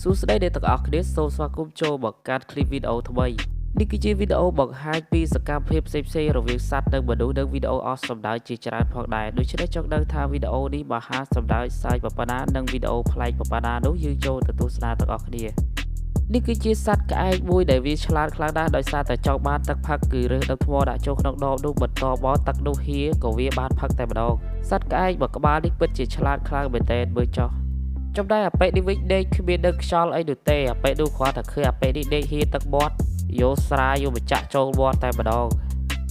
សួស្តីអ្នកទាំងអស់គ្នាសូមស្វាគមន៍ចូលមកកាន់คลิปវីដេអូថ្មីនេះគឺជាវីដេអូបង្ហាញពីសកម្មភាពផ្សេងៗរវាងសត្វនិងមនុស្សនិងវីដេអូអស់សំដៅជាច្រើនផងដែរដូច្នេះចង់ដឹងថាវីដេអូនេះមហាសំដៅសាយប៉ុណ្ណានិងវីដេអូប្លែកប៉ុណ្ណានោះយើងចូលទៅទស្សនាទាំងអស់គ្នានេះគឺជាសត្វក្អែកមួយដែលវាឆ្លាតខ្លាំងណាស់ដោយសារតែចង់បានទឹកផឹកគឺរើសដឹកថ្មដាក់ចូលក្នុងដបនោះបន្តមកទឹកនោះហៀក៏វាបានផឹកតែម្ដងសត្វក្អែកមួយក្បាលនេះពិតជាឆ្លាតខ្លាំងមែនទែនមើលចុះចំណែកអាប៉ែនេះវិញដេកគ្មានដឹកខ្យល់អីនោះទេអាប៉ែនោះគ្រាន់តែឃើញអាប៉ែនេះដេកហៀទឹកមាត់យកស្រាយកបញ្ចាក់ចូលមាត់តែម្ដង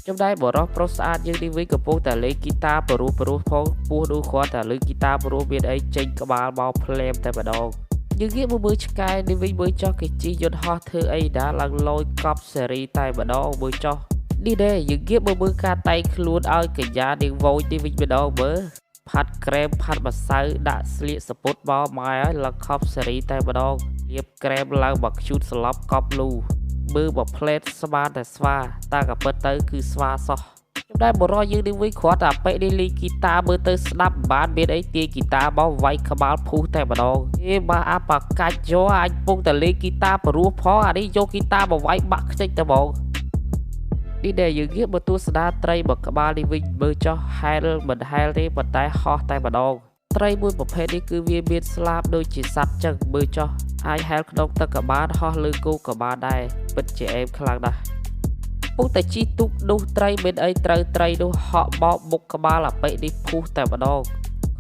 ចំណែកបរោះប្រុសស្អាតយើងនេះវិញកំពុងតែលេងហ្គីតាព្រោះផងពោះនោះគ្រាន់តែលេងហ្គីតាព្រោះមានអីចេញក្បាលមកភ្លែមតែម្ដងយើងងាកមើលឆ្កែនេះវិញមើលចុះគេជិះយន្តហោះធ្វើអីដែរឡើងលយកប់សេរីតែម្ដងមើលចុះនេះដែរយើងងាកមើលការតែងខ្លួនឲ្យកញ្ញានាងវោចនេះវិញម្ដងមើលផាត់ក្រែមផាត់ម្សៅដាក់ស្លៀកសពុតមកម៉ែឲ្យឡើងខប់សេរីតែម្ដងលាបក្រែមឡើងមកខ្ជូតស្លប់កប់លូមើលមកផ្លេតស្មានតែស្វាតែក៏ពិតទៅគឺស្វាសោះចំណែកបរោះយើងនេះវិញគ្រាន់តែពេកនេះលេងហ្គីតាមើលទៅស្ដាប់មិនបានមានអីទាញហ្គីតាមកវាយក្បាលភូសតែម្ដងបើអាបកាច់យកអាចពុកតែលេងហ្គីតាព្រោះផងអានេះយកហ្គីតាមកវាយបាក់ខ្ទេចតែហ្មងនេះដែលយើងងាកមកទស្សនាត្រីមកក្បាលនេះវិញមើលចុះហែលមិនហែលទេប៉ុន្តែហោះតែម្ដងត្រីមួយប្រភេទនេះគឺវាមានស្លាបដូចជាសត្វចឹងមើលចុះហើយហែលក្នុងទឹកក៏បានហោះលើគោក៏បានដែរពិតជាអែមខ្លាំងណាស់ពុកតែជីទូកនោះត្រីមានអីត្រូវត្រីនោះហក់បោកមុខក្បាលអាប៉ិនេះភុះតែម្ដង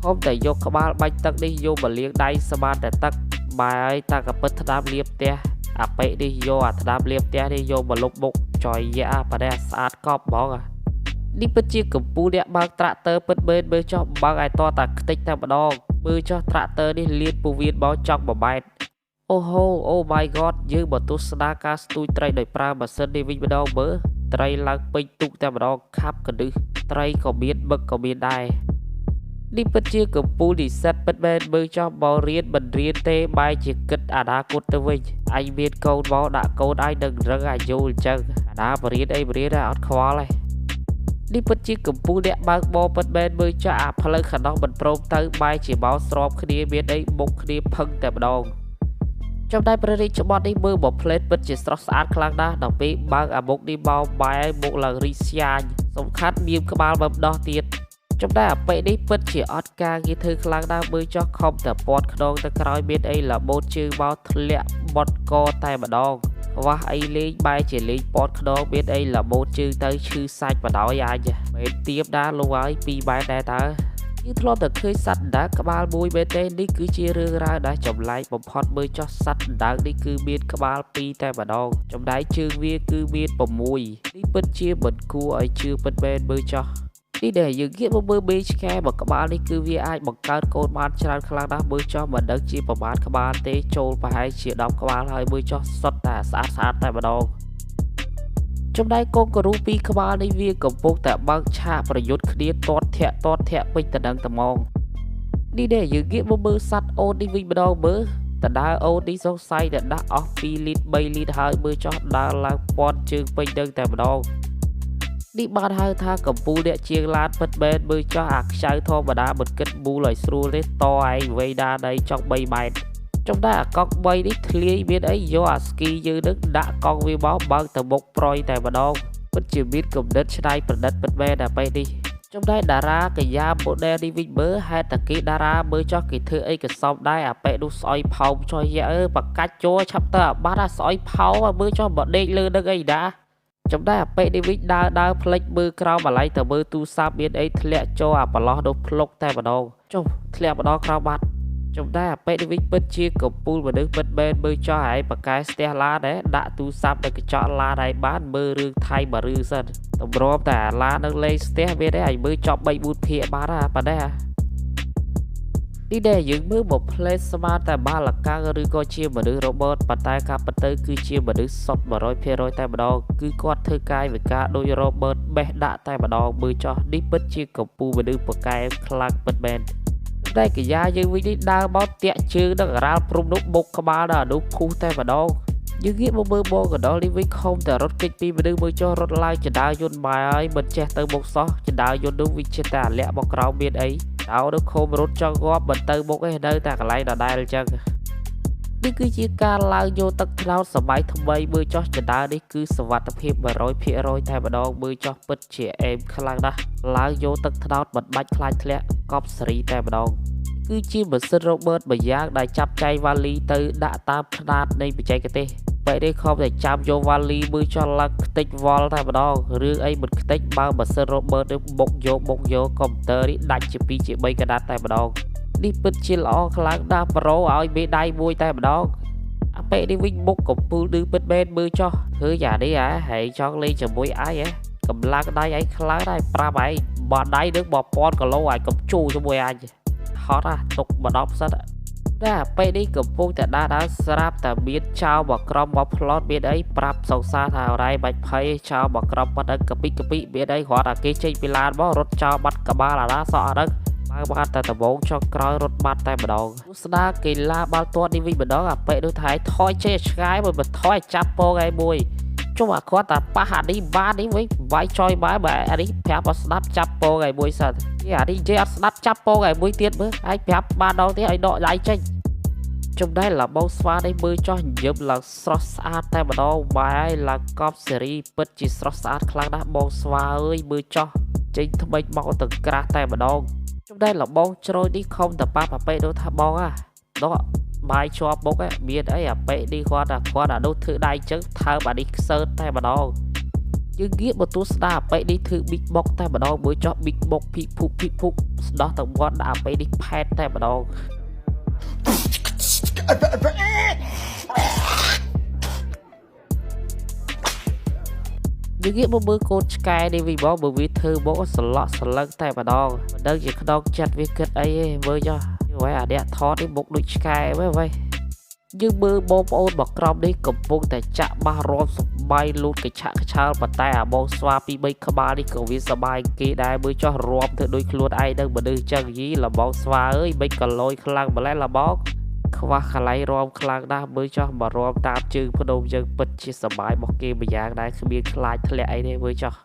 ខំតែយកក្បាលបាច់ទឹកនេះយកមកលាងដៃស្មានតែទឹកបែរតែក៏ពិតថ្ដាប់លាបផ្ទះអាប៉ិនេះយកអាថ្ដាប់លាបផ្ទះនេះយកមកលុបមុខចយយ៉ាប៉តែស្អាតកប់ហ្មងនេះពិតជាកំពូលអ្នកបើកត្រាក់ទ័រពិតមែនមើលចុះបើកឲ្យតតែខ្ទេចតែម្ដងមើលចុះត្រាក់ទ័រនេះលៀនពូវៀនមកចង់1ម៉ែត្រអូហូអូ my god យើងមកទស្សនាការស្ទូចត្រីដោយប្រើម៉ាស៊ីននេះវិញម្ដងមើលត្រីឡើងពេញទូកតែម្ដងខាប់កណ្ដឹសត្រីក៏មានបឹកក៏មានដែរនេះពិតជាកំពូលនិស្សិតពិតមែនមើលចុះមករៀនមិនរៀនទេបែរជាគិតអនាគតទៅវិញអញមានកូនមកដាក់កូនឯងនឹងរឹងអាយុអញ្ចឹងអាណាបរៀនអីបរៀនអត់ខ្វល់ទេនេះពិតជាកំពូលអ្នកបើកបរពិតមែនមើលចុះអាផ្លូវខាងនោះមិនព្រមទៅបែរជាមកស្របគ្នាមានអីមុខគ្នាផឹងតែម្ដងចំណែកព្រះរាជបុត្រនេះមើលមកផ្លេតពិតជាស្រស់ស្អាតខ្លាំងណាស់ដល់ពេលបើកអាមុខនេះមកបែរមុខឡើងរីស្យាញសំខាន់មានក្បាលបំដោះទៀតចំណែកអាប៉ិនេះពិតជាអត់ការងារធ្វើខ្លាំងណាស់មើលចុះខំតែពាត់ខ្នងទៅក្រោយមានអីលបូតជើងមកធ្លាក់បត់កតែម្ដងខ្វះអីលេងបែរជាលេងពាត់ខ្នងមានអីលបូតជើងទៅឈឺសាច់បដ ாய் អាចមែនទៀបដែរលោកហើយ2ម៉ែត្រដែរតើយើងធ្លាប់តែឃើញសត្វដាក្បាលមួយមែនទេនេះគឺជារឿងរ៉ាវដែលចម្លែកបំផុតមើលចុះសត្វដានេះគឺមានក្បាល2តែម្ដងចំណែកជើងវាគឺមាន6នេះពិតជាមិនគួរឲ្យជឿពិតមែនមើលចុះនេះដែលយើងងាកមកមើលបេឆ្កែមួយក្បាលនេះគឺវាអាចបង្កើតកូនបានច្រើនខ្លាំងណាស់មើលចុះមិនដឹងជាប្រមាណក្បាលទេចូលប្រហែលជា10ក្បាលហើយមើលចុះសុទ្ធតែស្អាតតែម្ដងចំណែកកូនការូ2ក្បាលនេះវាកំពុងតែបើកឆាកប្រយុទ្ធគ្នាទាត់ធាក់ពេញតដឹងត្មងនេះដែរយើងងាកមកមើលសัตว์អូននេះវិញម្ដងមើលតើដើរអូននេះសង្ស័យតែដាក់អស់2លីត្រ3លីត្រហើយមើលចុះដើរឡើងពាត់ជើងពេញដឹងតែម្ដងនេះបានហៅថាកំពូលអ្នកជាងឡានពិតមែនមើលចុះអាខ្ចៅធម្មតាមិនគិតមូលឲ្យស្រួលទេតឯងវៃដាដីចង់3ម៉ែត្រចំណែកអាកង់3នេះធ្លាយមានអីយកអាស្គីយើងនឹងដាក់កង់វាមកបើកទៅមុខប្រយតែម្ដងពិតជាមានកំណត់ឆ្នៃប្រឌិតពិតមែនតែពេលនេះចំណែកតារាកញ្ញាម៉ូដែលនេះវិញមើលហេតុតែគេតារាមើលចុះគេធ្វើអីក៏សមដែរអាប៉ែនោះស្អុយផោមចុះយ៉ាបកាច់ចូលឆាប់ទៅអាបាត់អាស្អុយផោមមើលចុះបើដេកលើនឹងអីដែរចំណែកអាប៉ែនេះវិញដើរផ្លេចមើលក្រោមអាឡៃទៅមើលទូរស័ព្ទមានអីធ្លាក់ចូលអាប្រឡោះនោះភ្លុកតែម្ដងចុះធ្លាក់ម្ដងក្រោមបាត់ចំណែកអាប៉ែនេះវិញពិតជាកំពូលមនុស្សពិតមែនមើលចុះហើយបកែស្ទះឡាដែរដាក់ទូរស័ព្ទនៅកញ្ចក់ឡាដែរបានមើលរឿងថៃមួយរឿងសិនតម្រាំតែឡានឹងលេងស្ទះវាដែរឲ្យមើលចប់3 4ភាគបានប៉ណ្ណេះនេះដែរយើងមើលមកផ្លេតស្មានតែបាល់កាំងឬក៏ជាមនុស្សរ៉ូបូតប៉ុន្តែការពិតទៅគឺជាមនុស្សសុទ្ធ 100% តែម្ដងគឺគាត់ធ្វើកាយវិការដូចរ៉ូបូតបេះដាក់តែម្ដងមើលចុះនេះពិតជាកំពូលមនុស្សបកែខ្លាំងពិតមែនតែកញ្ញាយើងវិញនេះដើរមកតាក់ជើងនឹងរ៉ាល់ព្រំនោះបុកក្បាលដល់អនុភូសតែម្ដងយើងងាកមកមើលបងកណ្ដុរនេះវិញខំតែរត់គេចពីមនុស្សមើលចុះរត់ឡើងចដាយន្តម៉ែហើយមិនចេះទៅមុខសោះចដាយន្តនោះវាចិត្តតែអាលាក់មកក្រោមមានអីដល់នោះខំរត់ចង់ងាប់មិនទៅមុខឯនៅតែកន្លែងដដែលអញ្ចឹង នេះគឺជាការឡើងយកទឹកថ្នោតសម័យថ្មីមើលចោះចដានេះគឺសវត្ថភាព 100% តែម្ដងមើលចោះពិតជាអេមខ្លាំងណាស់ឡើងយកទឹកថ្នោតមិនបាច់ខ្លាចធ្លាក់កប់សេរីតែម្ដងគឺជាម៉ាស៊ីនរ៉ូបឺតមួយយ៉ាងដែលចាប់ចៃវ៉ាលីទៅដាក់តាមຂະຫນາດនៃបច្ចេកទេសបែរនេះខំតែចាំយកវ៉ាលីមើលចោះឡើងខ្ទេចវល់តែម្ដងរឿងអីមិនខ្ទេចបើម៉ាស៊ីនរ៉ូបឺតនេះបុកយកកុំព្យូទ័រនេះដាច់ជា2ជា3កដាត់តែម្ដងនេះពិតជាល្អខ្លាំងណាស់ប្រូឲ្យមេដៃមួយតែម្ដងអាពេលនេះវិញមុខកំពូលឌឺពិតមែនមើលចោះឃើញអានេះហែងចង់លេងជាមួយឯងកម្លាំងដៃឯងខ្លាំងដែរប្រាប់ឯងបើដៃនឹង1000គីឡូឯងកំជូរជាមួយអញហត់ទុកម្ដងផ្សិតតែពេលនេះកំពុងតែដើរស្រាប់តែមានចៅមកក្រុមមកផ្លត់មានអីប្រាប់សង្សារថាអរ៉ៃបាច់ភ័យចៅមកក្រុមប៉ុណ្ណឹងកពីមានអីគ្រាន់តែគេចេញពីឡានមករត់ចោលបាត់ក្បាលអាណាសក់អាហ្នឹងបើបាត់តែដំបងចុងក្រោយរត់បាត់តែម្ដងស្ដារកីឡាបាល់ទាត់នេះវិញម្ដងអាពេលនោះថៃថយចេះឆ្ងាយមកបន្ថយចាប់ពងឯមួយជុំអាគាត់តែប៉ះអានេះបាននេះវិញវាយចយបើអានេះប្រាប់ឲ្យស្ដាប់ចាប់ពងឯមួយសិនអានេះនិយាយអត់ស្ដាប់ចាប់ពងឯមួយទៀតមើលឯងប្រាប់បានដល់ទៀតឲ្យដកដៃចេញចំណែកលបងស្វានេះមើលចោះញញឹមឡើងស្រស់ស្អាតតែម្ដងបាយឡើងកប់សេរីពិតជាស្រស់ស្អាតខ្លាំងណាស់បងស្វាអើយមើលចោះចេញថ្មិចមកទៅក្រាស់តែម្ដងចំណែកលបងជ្រោយនេះខំតប៉ាប៉េនោះថាបងដកបាយជាប់មុខមានអីអាប៉េនេះគាត់អានោះធ្វើដៃចឹងថើបអានេះខ្សើតតែម្ដងយើងងាកមកទស្សនាអាប៉េនេះធ្វើ big box តែម្ដងមើលចោះ big box ភីភុកស្ដោះទៅវត្តដាក់អាប៉េនេះផែតតែម្ដងយើងងាកមកមើលកូនឆ្កែនេះវិញបងបើវាធ្វើមកសឡក់សឡឹកតែម្ដងមិនដឹងជាក្នុងចិត្តវាគិតអីទេមើលចុះវាអាអ្នកថតនេះមុខដូចឆ្កែវិញយើងមើលបងប្អូនមកក្រោមនេះកំពុងតែចាក់បាសរំសបាយលូតកញ្ឆាក់កឆាលប៉ុន្តែអាបងស្វាពី3ក្បាលនេះក៏វាសបាយគេដែរមើលចោះរំធ្វើដូចខ្លួនឯងនឹងមនុស្សចឹងយីលបងស្វាអើយមិនក៏លយខ្លាំងម្លេះលបងខ្វះកន្លែងរំខ្លាំងណាស់មើលចោះមករំតាមជើងភ្នំយើងពិតជាសបាយរបស់គេម្យ៉ាងដែរគ្មានខ្លាចធ្លាក់អីទេមើលចោះ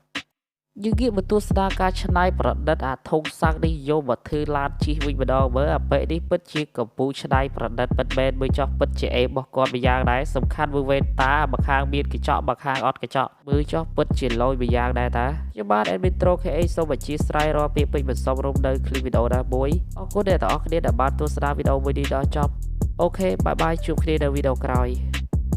យើងងាកមកទស្សនាការច្នៃប្រឌិតអាធុងសាំងនេះយកមកធ្វើឡានជិះវិញម្ដងមើលអាប៉េនេះពិតជាកំពូលច្នៃប្រឌិតពិតមែនមើលចោះពិតជាអេរបស់គាត់ម្យ៉ាងដែរសំខាន់មើលវេនតាមួយខាងមានកញ្ចក់មួយខាងអត់កញ្ចក់មើលចោះពិតជាលយម្យ៉ាងដែរតាខ្ញុំបាទ Admitro KA សូមអធិស្ឋានរាល់ពាក្យពេចន៍មិនសមរម្យនៅคลิปវីដេអូណាមួយអរគុណអ្នកទាំងអស់គ្នាដែលបានទស្សនាវីដេអូមួយនេះដល់ចប់អូខេបាយបាយជួបគ្នានៅវីដេអូក្រោយ